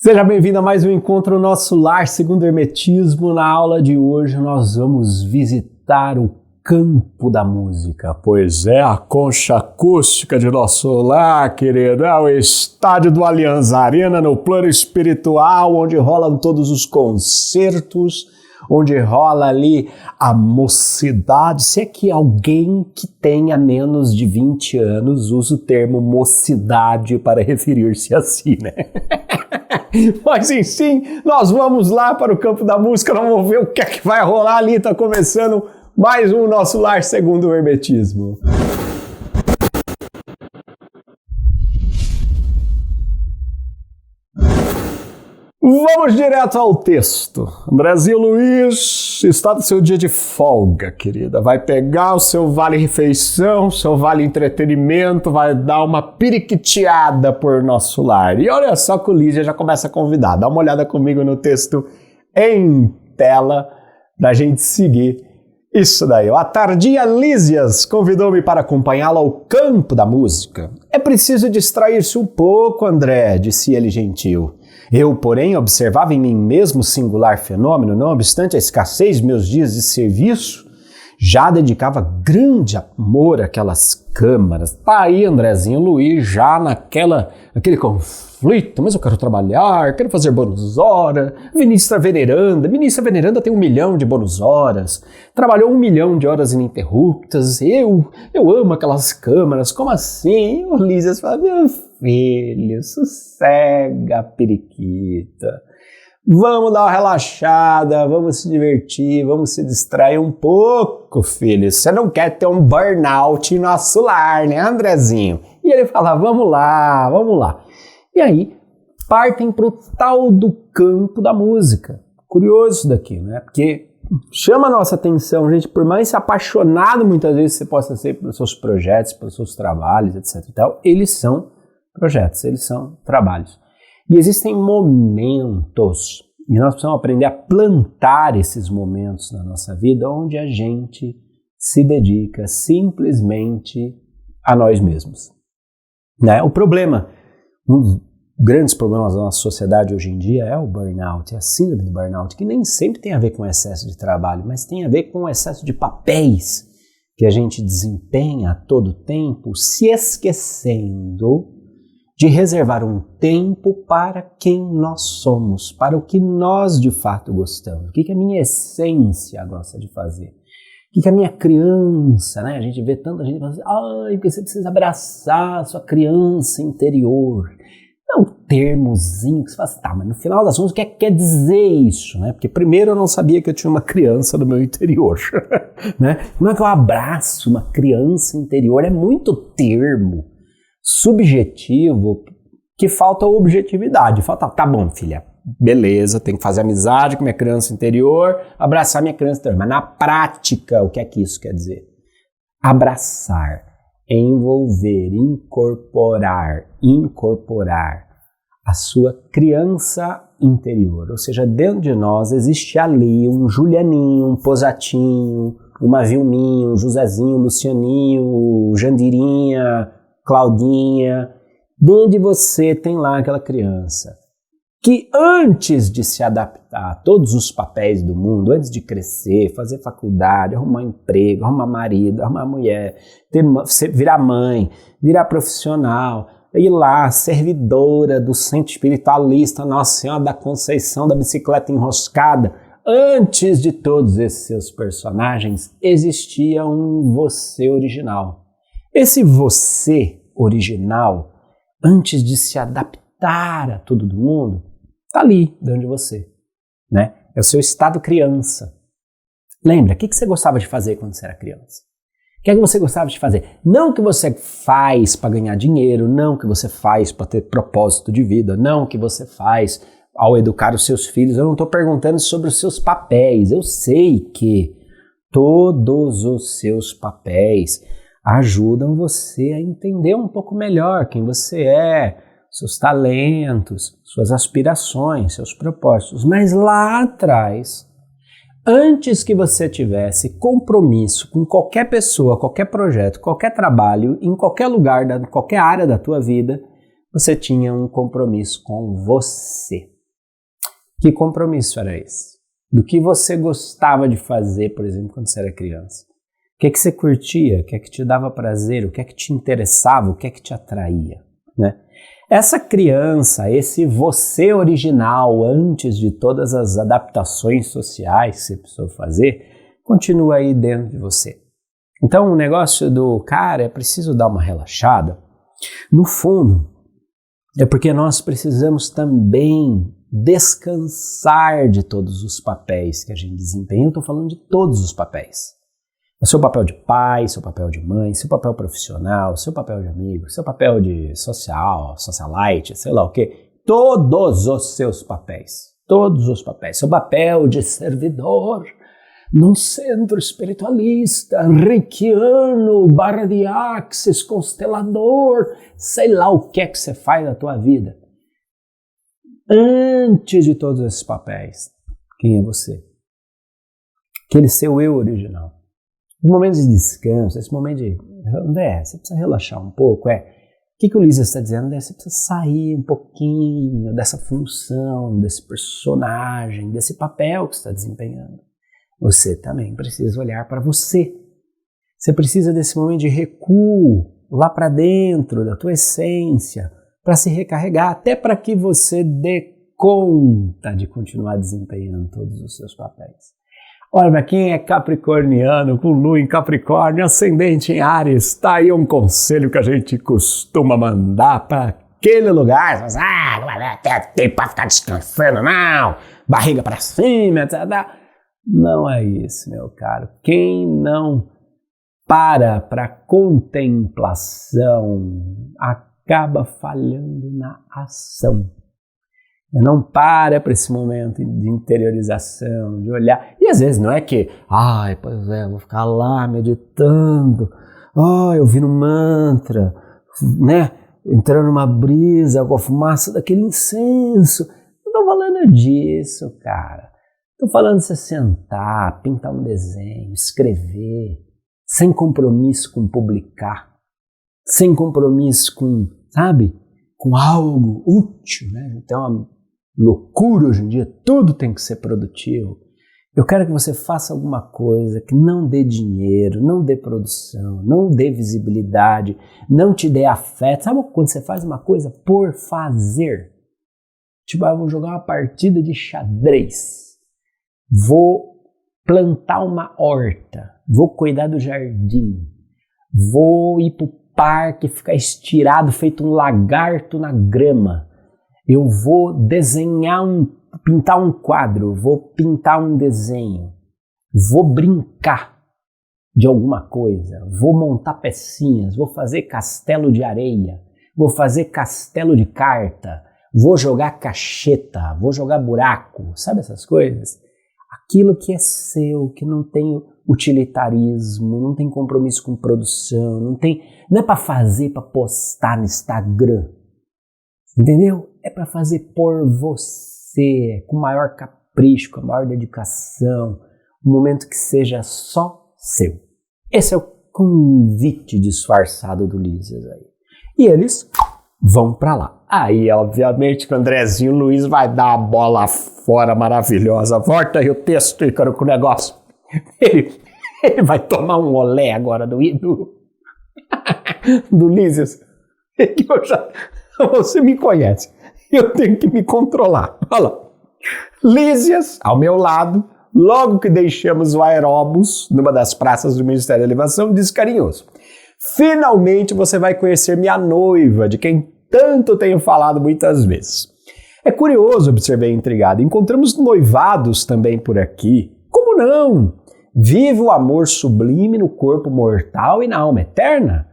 Seja bem-vindo a mais um Encontro Nosso Lar, segundo Hermetismo. Na aula de hoje nós vamos visitar o campo da música. Pois é, a concha acústica de nosso lar, querido. É o estádio do Allianz Arena, no plano espiritual, onde rolam todos os concertos, onde rola ali a mocidade. Se é que alguém que tenha menos de 20 anos usa o termo mocidade para referir-se a si, né? Mas enfim, nós vamos lá para o campo da música, vamos ver o que é que vai rolar ali. Tá começando mais um Nosso Lar segundo o Hermetismo. Vamos direto ao texto. Andrezinho Luiz está no seu dia de folga, querida. Vai pegar o seu vale-refeição, seu vale-entretenimento, vai dar uma periquiteada por nosso lar. E olha só que o Lígia já começa a convidar. Dá uma olhada comigo no texto em tela da gente seguir isso daí. A tardia Lísias convidou-me para acompanhá-la ao campo da música. É preciso distrair-se um pouco, André, disse ele gentil. Eu, porém, observava em mim mesmo singular fenômeno, não obstante a escassez de meus dias de serviço, já dedicava grande amor àquelas câmaras. Tá aí, Andrezinho Luiz, já naquele conflito, mas eu quero trabalhar, quero fazer bônus hora. Ministra Veneranda tem 1 milhão de bônus horas, trabalhou 1 milhão de horas ininterruptas, eu amo aquelas câmaras, como assim? O Lísias fala, meu filho, sossega, periquita. Vamos dar uma relaxada, vamos se divertir, vamos se distrair um pouco, filho. Você não quer ter um burnout em nosso lar, né, Andrezinho? E ele fala, vamos lá. E aí, partem para o tal do campo da música. Curioso isso daqui, né? Porque chama a nossa atenção, gente, por mais apaixonado muitas vezes você possa ser pelos seus projetos, pelos seus trabalhos, etc e tal, eles são projetos, eles são trabalhos. E existem momentos, e nós precisamos aprender a plantar esses momentos na nossa vida, onde a gente se dedica simplesmente a nós mesmos. Né? O problema, um dos grandes problemas da nossa sociedade hoje em dia é o burnout, é a síndrome do burnout, que nem sempre tem a ver com excesso de trabalho, mas tem a ver com o excesso de papéis que a gente desempenha a todo tempo, se esquecendo de reservar um tempo para quem nós somos, para o que nós de fato gostamos, o que a minha essência gosta de fazer, o que a minha criança, né? A gente vê tanta gente falando assim, porque você precisa abraçar a sua criança interior. É um termozinho que você fala assim, tá, mas no final das contas, o que quer dizer isso, né? Porque primeiro eu não sabia que eu tinha uma criança no meu interior, né? Como é que eu abraço uma criança interior? É muito termo subjetivo, que falta objetividade. Falta, tá bom, filha, beleza, tenho que fazer amizade com minha criança interior, abraçar minha criança interior. Mas na prática, o que é que isso quer dizer? Abraçar, envolver, incorporar a sua criança interior. Ou seja, dentro de nós existe ali um Julianinho, um Posatinho, uma Vilminho, um Josézinho, um Lucianinho, Jandirinha, Claudinha. Dentro de você tem lá aquela criança que antes de se adaptar a todos os papéis do mundo, antes de crescer, fazer faculdade, arrumar emprego, arrumar marido, arrumar mulher, virar mãe, virar profissional, ir lá, servidora do centro espiritualista Nossa Senhora da Conceição da Bicicleta Enroscada, antes de todos esses seus personagens, existia um você original. Esse você original, antes de se adaptar a tudo do mundo, está ali dentro de você, né? É o seu estado criança. Lembra, o que você gostava de fazer quando você era criança? O que é que você gostava de fazer? Não o que você faz para ganhar dinheiro, não o que você faz para ter propósito de vida, não o que você faz ao educar os seus filhos. Eu não estou perguntando sobre os seus papéis. Eu sei que todos os seus papéis ajudam você a entender um pouco melhor quem você é, seus talentos, suas aspirações, seus propósitos. Mas lá atrás, antes que você tivesse compromisso com qualquer pessoa, qualquer projeto, qualquer trabalho, em qualquer lugar, em qualquer área da tua vida, você tinha um compromisso com você. Que compromisso era esse? Do que você gostava de fazer, por exemplo, quando você era criança? O que é que você curtia? O que é que te dava prazer? O que é que te interessava? O que é que te atraía? Né? Essa criança, esse você original, antes de todas as adaptações sociais que você precisou fazer, continua aí dentro de você. Então, o negócio do cara é preciso dar uma relaxada. No fundo, é porque nós precisamos também descansar de todos os papéis que a gente desempenha. Eu estou falando de todos os papéis. O seu papel de pai, seu papel de mãe, seu papel profissional, seu papel de amigo, seu papel de socialite, sei lá o quê. Todos os seus papéis. Todos os papéis. Seu papel de servidor num centro espiritualista, reikiano, barra de axis, constelador, sei lá o que é que você faz na tua vida. Antes de todos esses papéis, quem é você? Aquele seu eu original. Os momentos de descanso, esse momento de... André, você precisa relaxar um pouco, O que o Lísias está dizendo? André, você precisa sair um pouquinho dessa função, desse personagem, desse papel que você está desempenhando. Você também precisa olhar para você. Você precisa desse momento de recuo lá para dentro da tua essência, para se recarregar, até para que você dê conta de continuar desempenhando todos os seus papéis. Olha, para quem é capricorniano, com lua em Capricórnio, ascendente em Áries, está aí um conselho que a gente costuma mandar para aquele lugar. Não vai ter tempo para ficar descansando, não. Barriga para cima, etc. Não é isso, meu caro. Quem não para contemplação acaba falhando na ação. Não para esse momento de interiorização, de olhar. E às vezes não é que, vou ficar lá meditando, ouvindo mantra, né? Entrando numa brisa com a fumaça daquele incenso. Não estou falando disso, cara. Estou falando de você sentar, pintar um desenho, escrever, sem compromisso com publicar, sem compromisso com, com algo útil, né? Então, uma loucura hoje em dia, tudo tem que ser produtivo. Eu quero que você faça alguma coisa que não dê dinheiro, não dê produção, não dê visibilidade, não te dê afeto. Sabe quando você faz uma coisa por fazer? Tipo, eu vou jogar uma partida de xadrez, vou plantar uma horta, vou cuidar do jardim, vou ir pro parque, ficar estirado, feito um lagarto na grama. Eu vou pintar um quadro, vou pintar um desenho, vou brincar de alguma coisa, vou montar pecinhas, vou fazer castelo de areia, vou fazer castelo de carta, vou jogar cacheta, vou jogar buraco, sabe essas coisas? Aquilo que é seu, que não tem utilitarismo, não tem compromisso com produção, não é para fazer, para postar no Instagram, entendeu? É para fazer por você, com maior capricho, com maior dedicação, um momento que seja só seu. Esse é o convite disfarçado do Lísias aí. E eles vão para lá. Aí, obviamente, que o Andrezinho Luiz vai dar a bola fora maravilhosa. Volta aí o texto, Ícaro, com o negócio. Ele vai tomar um olé agora do Lísias. Você me conhece. Eu tenho que me controlar. Olha lá. Lísias, ao meu lado, logo que deixamos o aeróbus, numa das praças do Ministério da Elevação, disse carinhoso: finalmente você vai conhecer minha noiva, de quem tanto tenho falado muitas vezes. É curioso, observei intrigado, encontramos noivados também por aqui. Como não? Vive o amor sublime no corpo mortal e na alma eterna?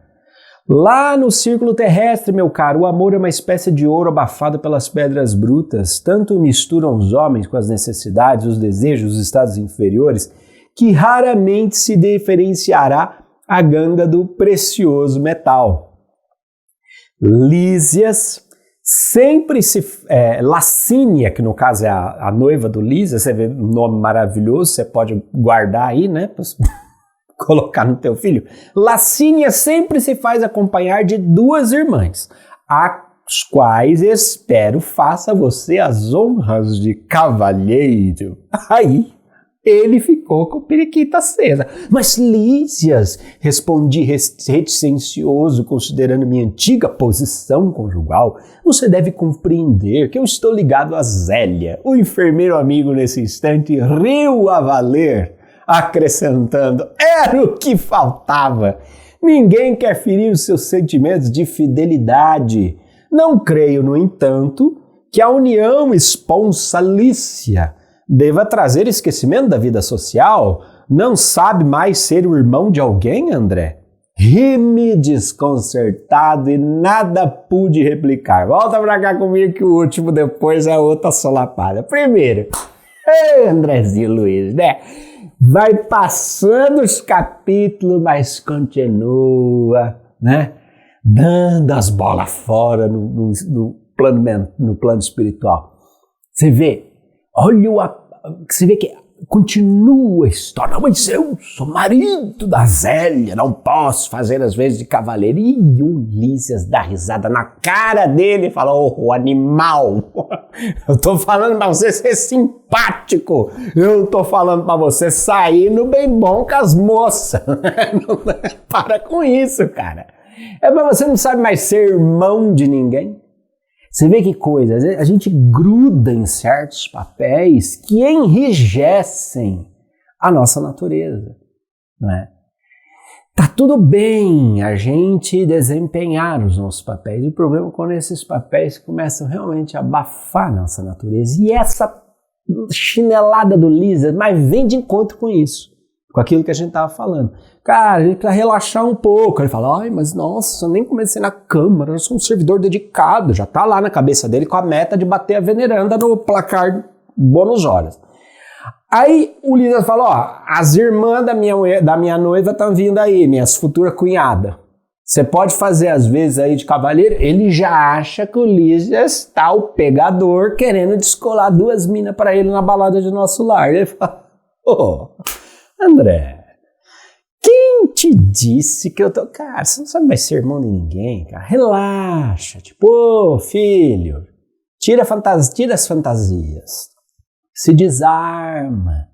Lá no círculo terrestre, meu caro, o amor é uma espécie de ouro abafado pelas pedras brutas. Tanto misturam os homens com as necessidades, os desejos, os estados inferiores, que raramente se diferenciará a ganga do precioso metal. Lísias sempre Lacínia, que no caso é a noiva do Lísias, você vê um nome maravilhoso, você pode guardar aí, né? Colocar no teu filho. Lacínia sempre se faz acompanhar de duas irmãs, a os quais espero faça você as honras de cavalheiro. Aí ele ficou com a periquita acesa. Mas Lísias, respondi reticencioso, considerando minha antiga posição conjugal, você deve compreender que eu estou ligado a Zélia. O enfermeiro amigo nesse instante riu a valer, acrescentando, era o que faltava. Ninguém quer ferir os seus sentimentos de fidelidade. Não creio, no entanto, que a união esponsalícia deva trazer esquecimento da vida social. Não sabe mais ser o irmão de alguém, André? Ri-me desconcertado e nada pude replicar. Volta pra cá comigo que o último depois é outra solapada. Primeiro, Andrezinho Luiz, né? Vai passando os capítulos, mas continua, né? Dando as bolas fora no plano espiritual. Você vê, você vê que continua a história. Não, mas eu sou marido da Zélia, não posso fazer as vezes de cavaleiro. E o Lísias dá risada na cara dele e fala, o animal, eu tô falando pra você ser simpático, eu tô falando pra você sair no bem bom com as moças. Para com isso, cara. É pra você não sabe mais ser irmão de ninguém. Você vê que coisa, a gente gruda em certos papéis que enrijecem a nossa natureza, não é? Tá tudo bem a gente desempenhar os nossos papéis, o problema é quando esses papéis começam realmente a abafar a nossa natureza. E essa chinelada do Lísias, mas vem de encontro com isso, com aquilo que a gente estava falando. Cara, a gente precisa relaxar um pouco. Ele fala, ai, mas nossa, eu nem comecei na Câmara, eu sou um servidor dedicado. Já tá lá na cabeça dele com a meta de bater a veneranda no placar bônus horas. Aí o Lísias fala, ó, as irmãs da minha noiva estão vindo aí, minhas futuras cunhadas. Você pode fazer às vezes aí de cavalheiro. Ele já acha que o Lísias tá o pegador querendo descolar duas minas para ele na balada de nosso lar. Ele fala, André, quem te disse que eu tô... Cara, você não sabe mais ser irmão de ninguém, cara. Relaxa. Tipo, filho, tira as fantasias. Se desarma,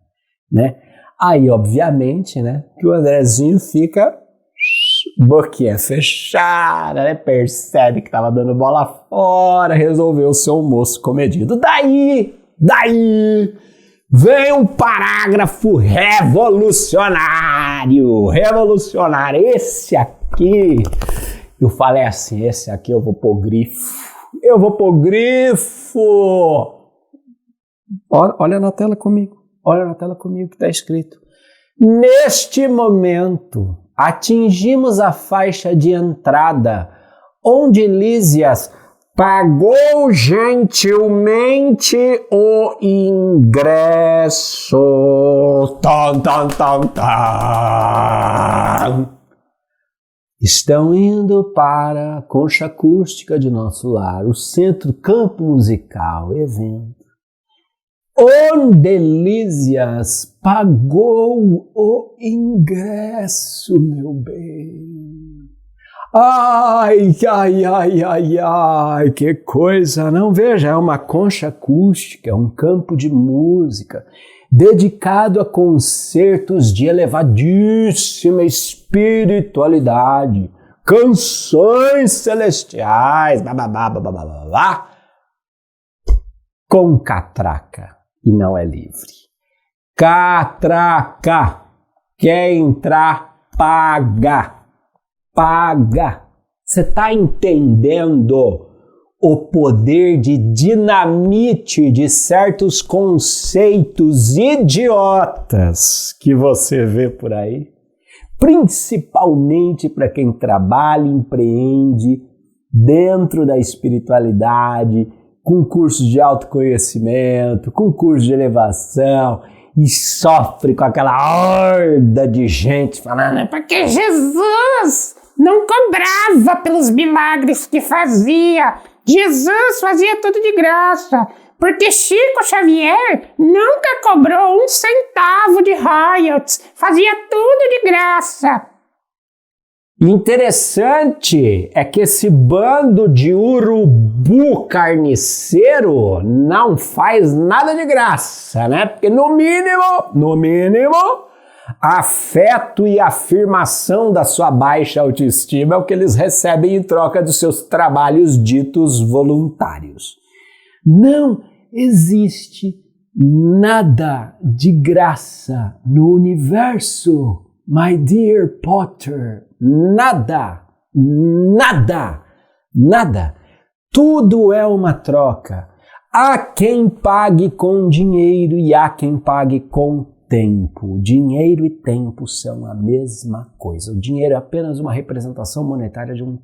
né? Aí, obviamente, né, que o Andrezinho fica boquinha fechada, né? Percebe que tava dando bola fora, resolveu ser um moço comedido. Daí... vem um parágrafo revolucionário, esse aqui, eu falei assim, esse aqui eu vou pôr grifo, olha na tela comigo que está escrito, neste momento atingimos a faixa de entrada, onde Lísias pagou gentilmente o ingresso. Tam, tam, tam, tam. Estão indo para a concha acústica de nosso lar, o Centro Campo Musical, evento, onde Lísias pagou o ingresso, meu bem. Ai, que coisa, não? Veja, é uma concha acústica, é um campo de música dedicado a concertos de elevadíssima espiritualidade, canções celestiais, bababá, com catraca, e não é livre. Catraca, quer entrar, paga. Você está entendendo o poder de dinamite de certos conceitos idiotas que você vê por aí? Principalmente para quem trabalha, empreende dentro da espiritualidade, com cursos de autoconhecimento, com cursos de elevação, e sofre com aquela horda de gente falando, é porque Jesus não cobrava pelos milagres que fazia. Jesus fazia tudo de graça. Porque Chico Xavier nunca cobrou 1 centavo de royalties. Fazia tudo de graça. Interessante é que esse bando de urubu carniceiro não faz nada de graça, né? Porque no mínimo, afeto e afirmação da sua baixa autoestima é o que eles recebem em troca dos seus trabalhos ditos voluntários. Não existe nada de graça no universo, my dear Potter. Nada. Tudo é uma troca. Há quem pague com dinheiro e há quem pague com tempo. Dinheiro e tempo são a mesma coisa. O dinheiro é apenas uma representação monetária de um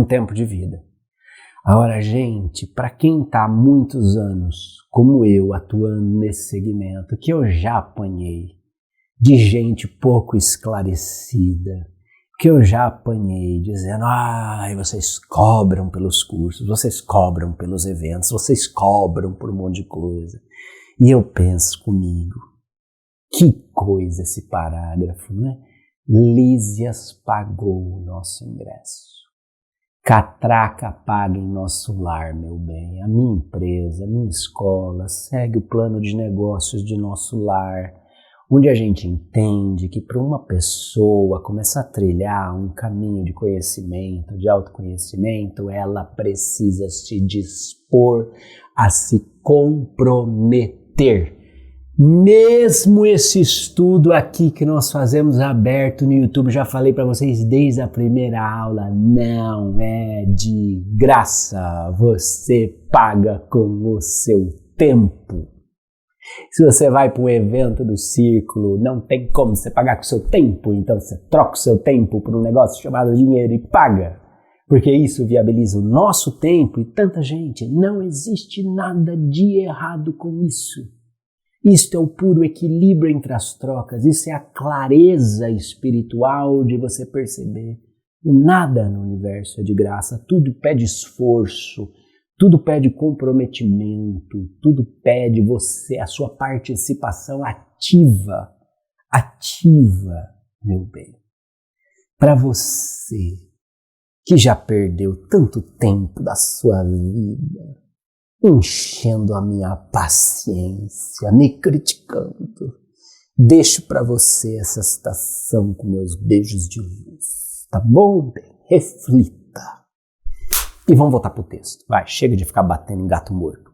tempo de vida. Agora, gente, para quem está há muitos anos, como eu, atuando nesse segmento, que eu já apanhei de gente pouco esclarecida, que eu já apanhei dizendo, vocês cobram pelos cursos, vocês cobram pelos eventos, vocês cobram por um monte de coisa. E eu penso comigo, que coisa esse parágrafo, né? Lísias pagou o nosso ingresso. Catraca paga em nosso lar, meu bem. A minha empresa, a minha escola segue o plano de negócios de nosso lar, onde a gente entende que para uma pessoa começar a trilhar um caminho de conhecimento, de autoconhecimento, ela precisa se dispor a se comprometer. Mesmo esse estudo aqui que nós fazemos aberto no YouTube, já falei para vocês desde a primeira aula, não é de graça, você paga com o seu tempo. Se você vai para um evento do círculo, não tem como você pagar com o seu tempo, então você troca o seu tempo por um negócio chamado dinheiro e paga, porque isso viabiliza o nosso tempo e tanta gente. Não existe nada de errado com isso. Isto é o puro equilíbrio entre as trocas, isso é a clareza espiritual de você perceber que nada no universo é de graça, tudo pede esforço, tudo pede comprometimento, tudo pede a sua participação ativa, meu bem. Para você que já perdeu tanto tempo da sua vida, enchendo a minha paciência, me criticando, deixo para você essa citação com meus beijos de luz, tá bom, bem? Reflita. E vamos voltar para o texto. Vai, chega de ficar batendo em gato morto.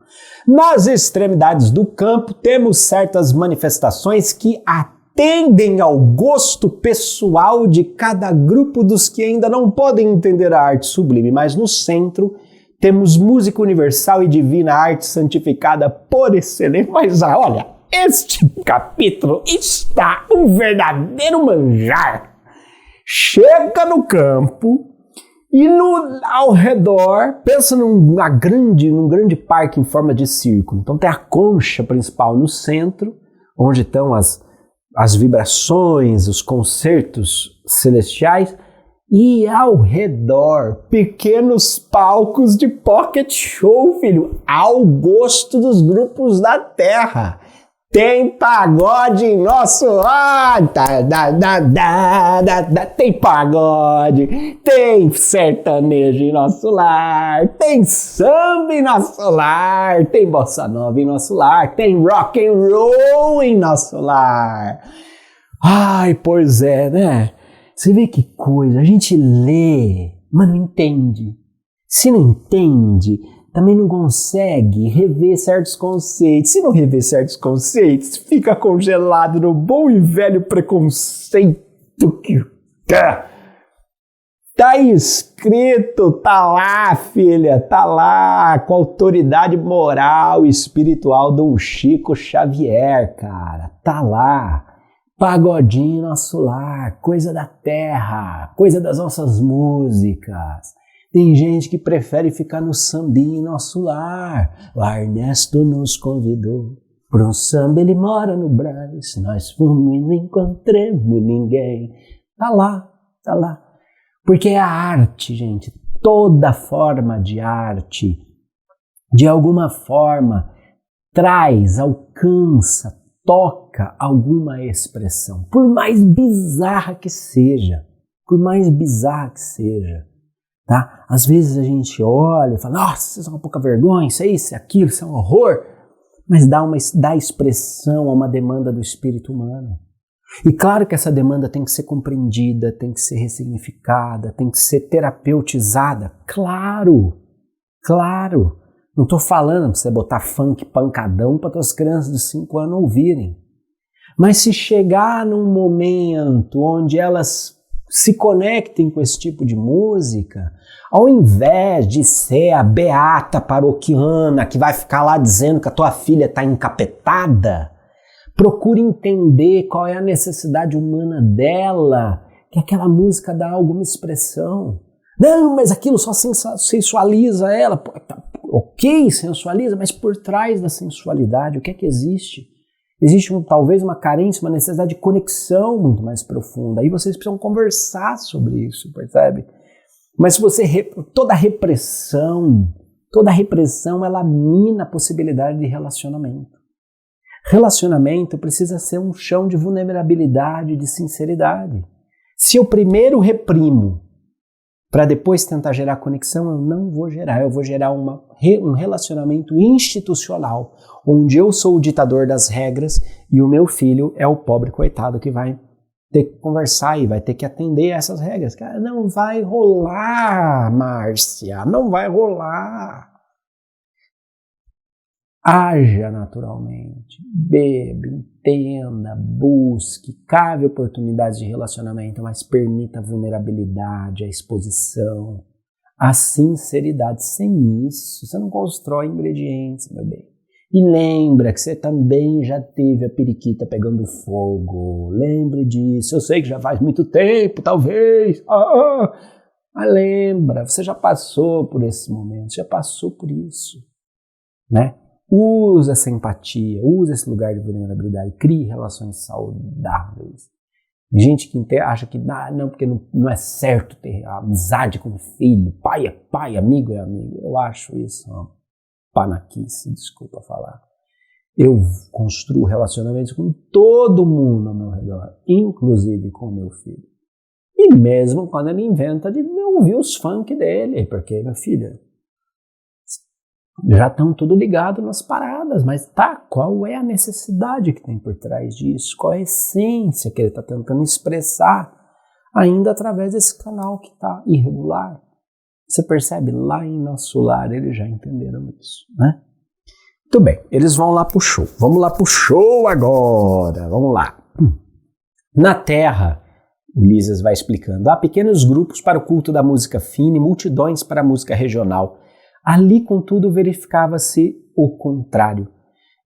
Nas extremidades do campo, temos certas manifestações que atendem ao gosto pessoal de cada grupo dos que ainda não podem entender a arte sublime, mas no centro temos música universal e divina, arte santificada por excelência. Mas olha, este capítulo está um verdadeiro manjar. Chega no campo e ao redor, pensa num grande parque em forma de círculo. Então tem a concha principal no centro, onde estão as vibrações, os concertos celestiais, e ao redor, pequenos palcos de pocket show, filho, ao gosto dos grupos da Terra. Tem pagode em nosso lar, tem pagode, tem sertanejo em nosso lar, tem samba em nosso lar, tem bossa nova em nosso lar, tem rock and roll em nosso lar. Ai, pois é, né? Você vê que coisa, a gente lê, mas não entende. Se não entende, também não consegue rever certos conceitos. Se não rever certos conceitos, fica congelado no bom e velho preconceito que tá escrito, tá lá, filha, tá lá, com a autoridade moral e espiritual do Chico Xavier, cara, tá lá. Pagodinho nosso lar, coisa da terra, coisa das nossas músicas. Tem gente que prefere ficar no sambinho em nosso lar. O Ernesto nos convidou para um samba, ele mora no Brás. Nós fomos e não encontramos ninguém. Tá lá. Porque é a arte, gente. Toda forma de arte, de alguma forma, traz, alcança, toca provoca alguma expressão, por mais bizarra que seja, tá? Às vezes a gente olha e fala, nossa, isso é uma pouca vergonha, isso é isso, é aquilo, isso é um horror, mas dá expressão a uma demanda do espírito humano. E claro que essa demanda tem que ser compreendida, tem que ser ressignificada, tem que ser terapeutizada, claro. Não estou falando para você botar funk pancadão para as crianças de 5 anos ouvirem. Mas se chegar num momento onde elas se conectem com esse tipo de música, ao invés de ser a beata paroquiana que vai ficar lá dizendo que a tua filha está encapetada, procure entender qual é a necessidade humana dela, que aquela música dá alguma expressão. Não, mas aquilo só sensualiza ela. Ok, sensualiza, mas por trás da sensualidade, o que é que existe? Existe talvez uma carência, uma necessidade de conexão muito mais profunda. Aí vocês precisam conversar sobre isso, percebe? Mas se toda repressão, ela mina a possibilidade de relacionamento. Relacionamento precisa ser um chão de vulnerabilidade, de sinceridade. Se eu primeiro reprimo para depois tentar gerar conexão, eu não vou gerar. Eu vou gerar um relacionamento institucional, onde eu sou o ditador das regras e o meu filho é o pobre coitado que vai ter que conversar e vai ter que atender essas regras. Cara, não vai rolar, Márcia, não vai rolar. Haja naturalmente, beba, entenda, busque, cave oportunidades de relacionamento, mas permita a vulnerabilidade, a exposição, a sinceridade. Sem isso, você não constrói ingredientes, meu bem. E lembra que você também já teve a periquita pegando fogo. Lembre disso. Eu sei que já faz muito tempo, talvez. Mas lembra, você já passou por esses momentos, já passou por isso, né? Use essa empatia, use esse lugar de vulnerabilidade, crie relações saudáveis. Gente que acha que não, porque não é certo ter amizade com o filho, pai é pai, amigo é amigo. Eu acho isso uma panaquice, desculpa falar. Eu construo relacionamentos com todo mundo ao meu redor, inclusive com o meu filho. E mesmo quando ele inventa de ouvir os funk dele, porque, meu filho, já estão tudo ligado nas paradas, mas qual é a necessidade que tem por trás disso? Qual é a essência que ele está tentando expressar ainda através desse canal que está irregular? Você percebe? Lá em Nosso Lar eles já entenderam isso, né? Muito bem, eles vão lá pro show. Vamos lá pro show agora, vamos lá. Na Terra, Ulisses vai explicando, há pequenos grupos para o culto da música fina e multidões para a música regional. Ali, contudo, verificava-se o contrário.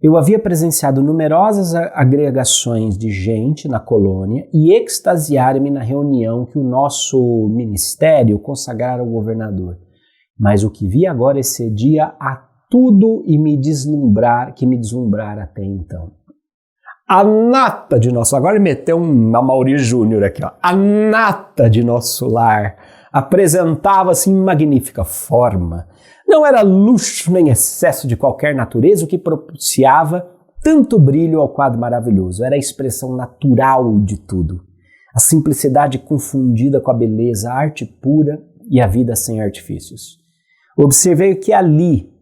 Eu havia presenciado numerosas agregações de gente na colônia e extasiar-me na reunião que o nosso ministério consagrara ao governador. Mas o que vi agora excedia a tudo e me deslumbrara até então. A nata de nosso... Agora ele meteu um Amaury Júnior aqui, ó. A nata de Nosso Lar apresentava-se em magnífica forma. Não era luxo nem excesso de qualquer natureza o que propiciava tanto brilho ao quadro maravilhoso. Era a expressão natural de tudo. A simplicidade confundida com a beleza, a arte pura e a vida sem artifícios. Observei que ali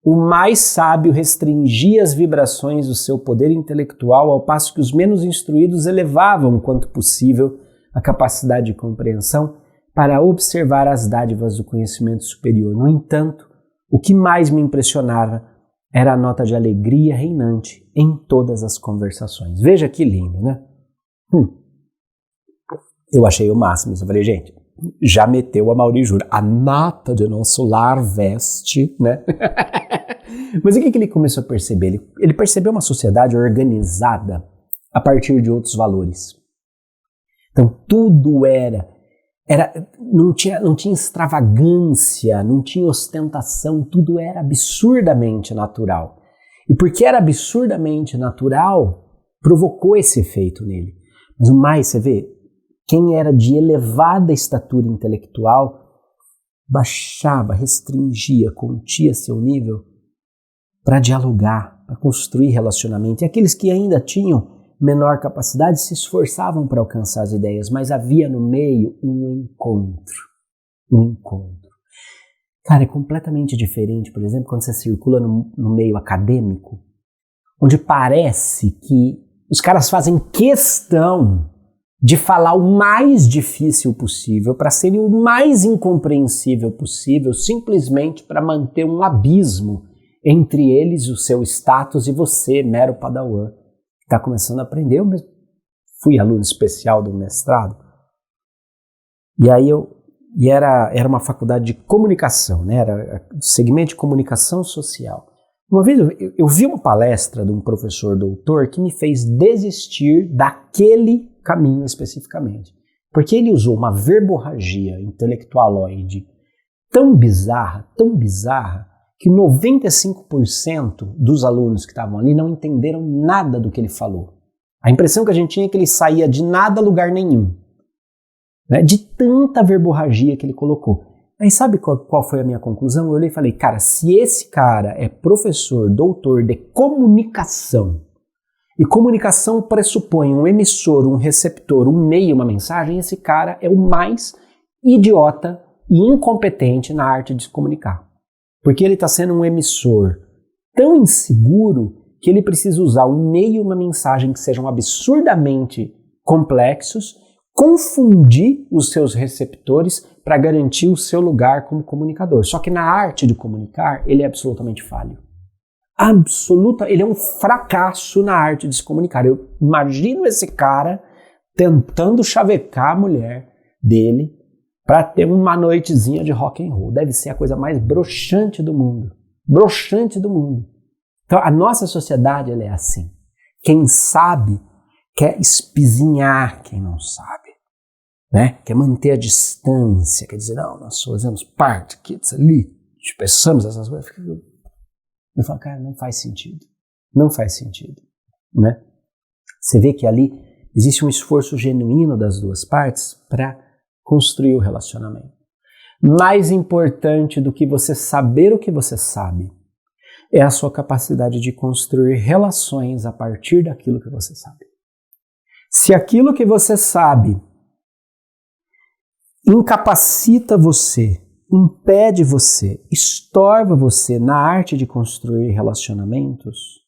o mais sábio restringia as vibrações do seu poder intelectual, ao passo que os menos instruídos elevavam, quanto possível, a capacidade de compreensão para observar as dádivas do conhecimento superior. No entanto, o que mais me impressionava era a nota de alegria reinante em todas as conversações. Veja que lindo, né? Eu achei o máximo isso. Eu falei, gente, já meteu a Amaury Júnior. A nata de Nosso Lar veste, né? Mas o que ele começou a perceber? Ele percebeu uma sociedade organizada a partir de outros valores. Então, tudo não tinha extravagância, não tinha ostentação, tudo era absurdamente natural. E porque era absurdamente natural, provocou esse efeito nele. Mas o mais, você vê, quem era de elevada estatura intelectual baixava, restringia, continha seu nível para dialogar, para construir relacionamento. E aqueles que ainda tinham menor capacidade se esforçavam para alcançar as ideias, mas havia no meio um encontro. Um encontro. Cara, é completamente diferente, por exemplo, quando você circula no meio acadêmico, onde parece que os caras fazem questão de falar o mais difícil possível, para serem o mais incompreensível possível, simplesmente para manter um abismo entre eles, o seu status, e você, mero padawan, que está começando a aprender. Eu mesmo fui aluno especial do mestrado, e era uma faculdade de comunicação, né? Era segmento de comunicação social. Uma vez eu vi uma palestra de um professor doutor que me fez desistir daquele caminho especificamente, porque ele usou uma verborragia intelectualoide tão bizarra, que 95% dos alunos que estavam ali não entenderam nada do que ele falou. A impressão que a gente tinha é que ele saía de nada a lugar nenhum, né? De tanta verborragia que ele colocou. Aí sabe qual foi a minha conclusão? Eu olhei e falei, cara, se esse cara é professor, doutor de comunicação, e comunicação pressupõe um emissor, um receptor, um meio, uma mensagem, esse cara é o mais idiota e incompetente na arte de se comunicar. Porque ele está sendo um emissor tão inseguro que ele precisa usar um meio e uma mensagem que sejam absurdamente complexos, confundir os seus receptores para garantir o seu lugar como comunicador. Só que na arte de comunicar, ele é absolutamente falho. Ele é um fracasso na arte de se comunicar. Eu imagino esse cara tentando chavecar a mulher dele para ter uma noitezinha de rock and roll. Deve ser a coisa mais broxante do mundo. Broxante do mundo. Então a nossa sociedade ela é assim. Quem sabe quer espizinhar quem não sabe, né? Quer manter a distância, quer dizer, não, nós fazemos parte aqui disso ali, pensamos essas coisas. Eu falo, cara, não faz sentido. Não faz sentido, né? Você vê que ali existe um esforço genuíno das duas partes para construir o relacionamento. Mais importante do que você saber o que você sabe é a sua capacidade de construir relações a partir daquilo que você sabe. Se aquilo que você sabe incapacita você, impede você, estorva você na arte de construir relacionamentos,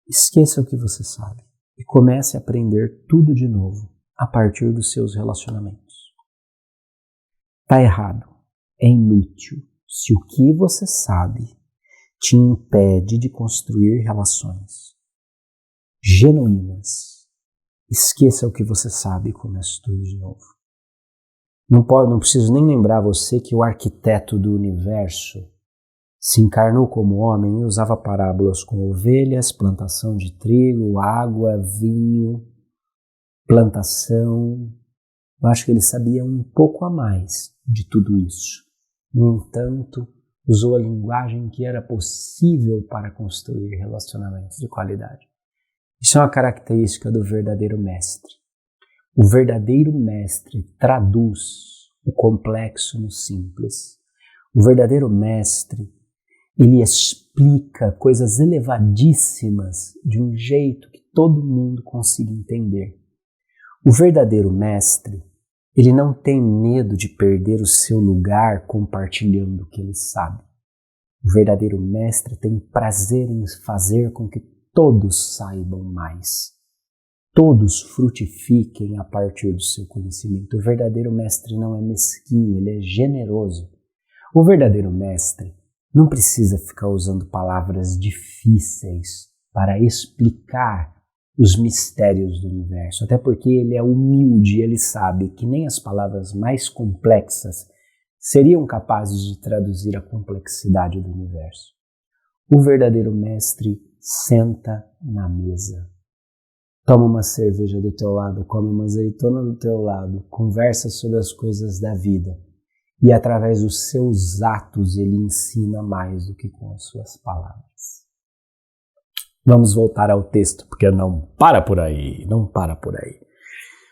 esqueça o que você sabe e comece a aprender tudo de novo a partir dos seus relacionamentos. Está errado, é inútil se o que você sabe te impede de construir relações genuínas. Esqueça o que você sabe e comece tudo de novo. Não preciso nem lembrar você que o arquiteto do universo se encarnou como homem e usava parábolas com ovelhas, plantação de trigo, água, vinho, plantação. Eu acho que ele sabia um pouco a mais de tudo isso. No entanto, usou a linguagem que era possível para construir relacionamentos de qualidade. Isso é uma característica do verdadeiro mestre. O verdadeiro mestre traduz o complexo no simples. O verdadeiro mestre, ele explica coisas elevadíssimas de um jeito que todo mundo consiga entender. O verdadeiro mestre, ele não tem medo de perder o seu lugar compartilhando o que ele sabe. O verdadeiro mestre tem prazer em fazer com que todos saibam mais. Todos frutifiquem a partir do seu conhecimento. O verdadeiro mestre não é mesquinho, ele é generoso. O verdadeiro mestre não precisa ficar usando palavras difíceis para explicar os mistérios do universo, até porque ele é humilde, ele sabe que nem as palavras mais complexas seriam capazes de traduzir a complexidade do universo. O verdadeiro mestre senta na mesa, toma uma cerveja do teu lado, come uma azeitona do teu lado, conversa sobre as coisas da vida e através dos seus atos ele ensina mais do que com as suas palavras. Vamos voltar ao texto, porque não para por aí.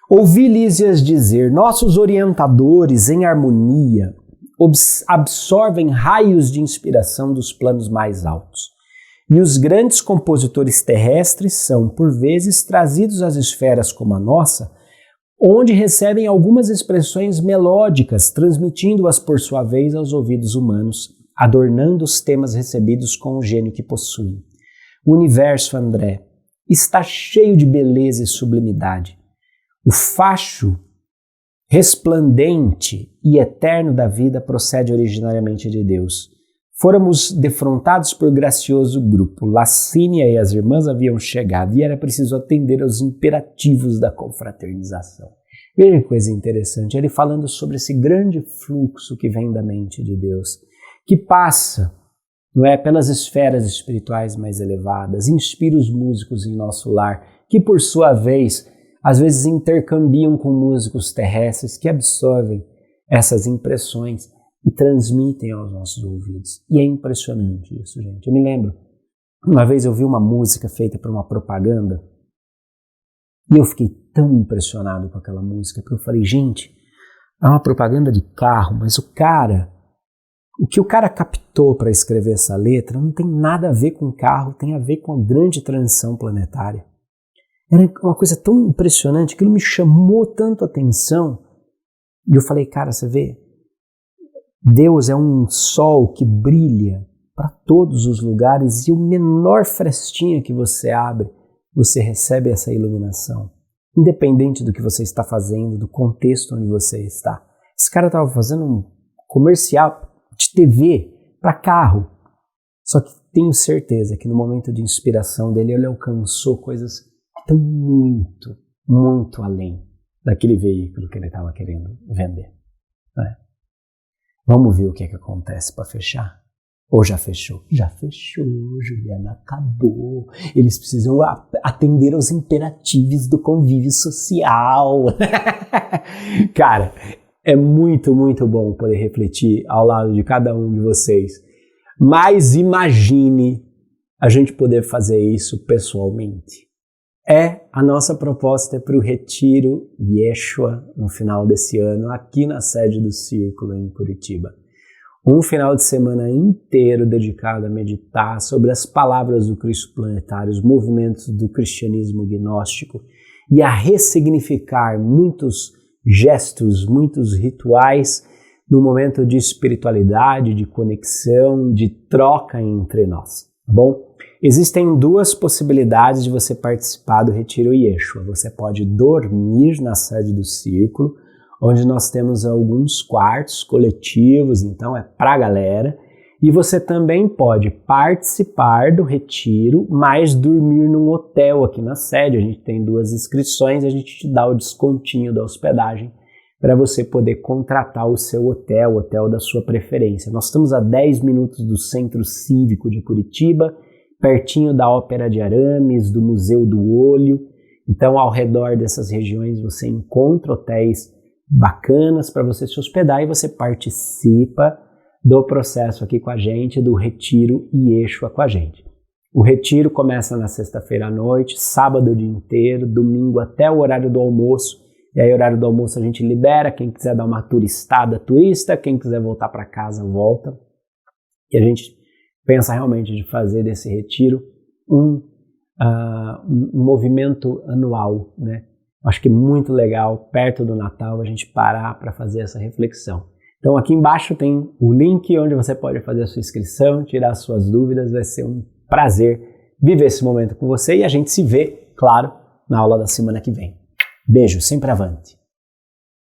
Ouvi Lísias dizer, nossos orientadores em harmonia absorvem raios de inspiração dos planos mais altos E os grandes compositores terrestres são, por vezes, trazidos às esferas como a nossa, onde recebem algumas expressões melódicas, transmitindo-as por sua vez aos ouvidos humanos, adornando os temas recebidos com o gênio que possuem. O universo, André, está cheio de beleza e sublimidade. O facho resplandente e eterno da vida procede originariamente de Deus. Fôramos defrontados por gracioso grupo. Lacínia e as irmãs haviam chegado e era preciso atender aos imperativos da confraternização. Veja que coisa interessante, ele falando sobre esse grande fluxo que vem da mente de Deus, que passa, não é, pelas esferas espirituais mais elevadas, inspira os músicos em nosso lar, que por sua vez, às vezes intercambiam com músicos terrestres que absorvem essas impressões e transmitem aos nossos ouvidos. E é impressionante isso, gente. Eu me lembro, uma vez eu vi uma música feita para uma propaganda e eu fiquei tão impressionado com aquela música, porque eu falei, gente, é uma propaganda de carro, mas o que o cara captou para escrever essa letra não tem nada a ver com carro, tem a ver com a grande transição planetária. Era uma coisa tão impressionante que ele me chamou tanto a atenção e eu falei, cara, você vê, Deus é um sol que brilha para todos os lugares e o menor frestinha que você abre, você recebe essa iluminação. Independente do que você está fazendo, do contexto onde você está. Esse cara estava fazendo um comercial de TV para carro. Só que tenho certeza que no momento de inspiração dele, ele alcançou coisas que estão muito, muito além daquele veículo que ele estava querendo vender. Né? Vamos ver o que é que acontece para fechar? Ou já fechou? Já fechou, Juliana, acabou. Eles precisam atender aos imperativos do convívio social. Cara, é muito, muito bom poder refletir ao lado de cada um de vocês. Mas imagine a gente poder fazer isso pessoalmente. A nossa proposta para o Retiro Yeshua no final desse ano, aqui na sede do Círculo em Curitiba. Um final de semana inteiro dedicado a meditar sobre as palavras do Cristo planetário, os movimentos do cristianismo gnóstico e a ressignificar muitos gestos, muitos rituais no momento de espiritualidade, de conexão, de troca entre nós. Tá bom? Existem duas possibilidades de você participar do Retiro Yeshua. Você pode dormir na sede do Círculo, onde nós temos alguns quartos coletivos, então é para a galera. E você também pode participar do retiro, mas dormir num hotel aqui na sede. A gente tem 2 inscrições, a gente te dá o descontinho da hospedagem para você poder contratar o seu hotel, o hotel da sua preferência. Nós estamos a 10 minutos do Centro Cívico de Curitiba, pertinho da Ópera de Arames, do Museu do Olho. Então, ao redor dessas regiões, você encontra hotéis bacanas para você se hospedar e você participa do processo aqui com a gente, do Retiro Yeshua com a gente. O retiro começa na sexta-feira à noite, sábado o dia inteiro, domingo até o horário do almoço. E aí, horário do almoço a gente libera, quem quiser dar uma turistada, turista, quem quiser voltar para casa, volta. E a gente pensa realmente de fazer desse retiro um movimento anual, né? Acho que é muito legal, perto do Natal, a gente parar para fazer essa reflexão. Então aqui embaixo tem o link onde você pode fazer a sua inscrição, tirar suas dúvidas, vai ser um prazer viver esse momento com você e a gente se vê, claro, na aula da semana que vem. Beijo, sempre avante!